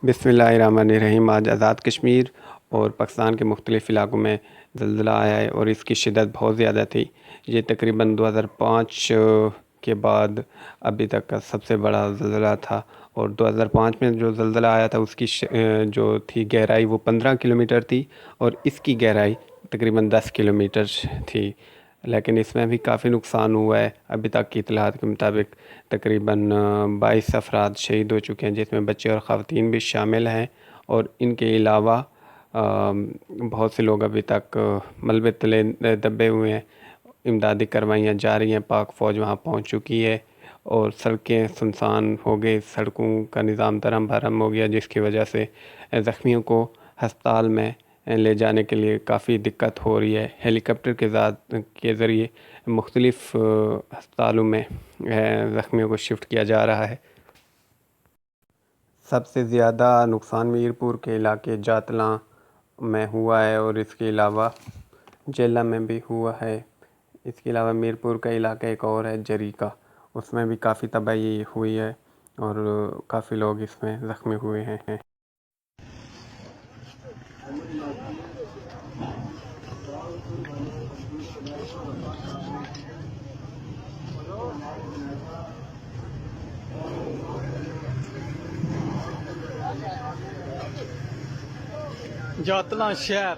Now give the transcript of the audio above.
बिस्मिल्लाहिर्रहमानिर्रहीम। आज आज़ाद कश्मीर और पाकिस्तान के मुख्तलिफ़ इलाक़ों में ज़लज़ला आया है और इसकी शिद्दत बहुत ज़्यादा थी। ये तकरीबन 2005 के बाद अभी तक का सबसे बड़ा ज़लज़ला था और 2005 में जो ज़लज़ला आया था उसकी जो थी गहराई वो 15 किलोमीटर थी और इसकी गहराई तकरीबन 10 किलोमीटर थी। लेकिन इसमें भी काफ़ी नुकसान हुआ है। अभी तक की इत्तलात के मुताबिक तकरीबन 22 अफराद शहीद हो चुके हैं, जिसमें बच्चे और ख़वातीन भी शामिल हैं और इनके अलावा बहुत से लोग अभी तक मलबे तले दबे हुए हैं। इमदादी कार्रवाइयाँ जारी हैं, पाक फ़ौज वहाँ पहुँच चुकी है और सड़कें सुनसान हो गई, सड़कों का निज़ाम धर्म भरम हो गया, जिसकी वजह से ज़ख्मियों को हस्पताल में ले जाने के लिए काफ़ी दिक्कत हो रही है। हेलीकॉप्टर के ज़रिए मुख्तलिफ़ हस्पतालों में ज़ख्मियों को शिफ्ट किया जा रहा है। सबसे ज़्यादा नुकसान मीरपुर के इलाके जातला में हुआ है और इसके अलावा जेला में भी हुआ है। इसके अलावा मीरपुर का इलाका एक और है जरी का, उसमें भी काफ़ी तबाही हुई है और काफ़ी लोग इसमें ज़ख्मी हुए हैं। जातला शहर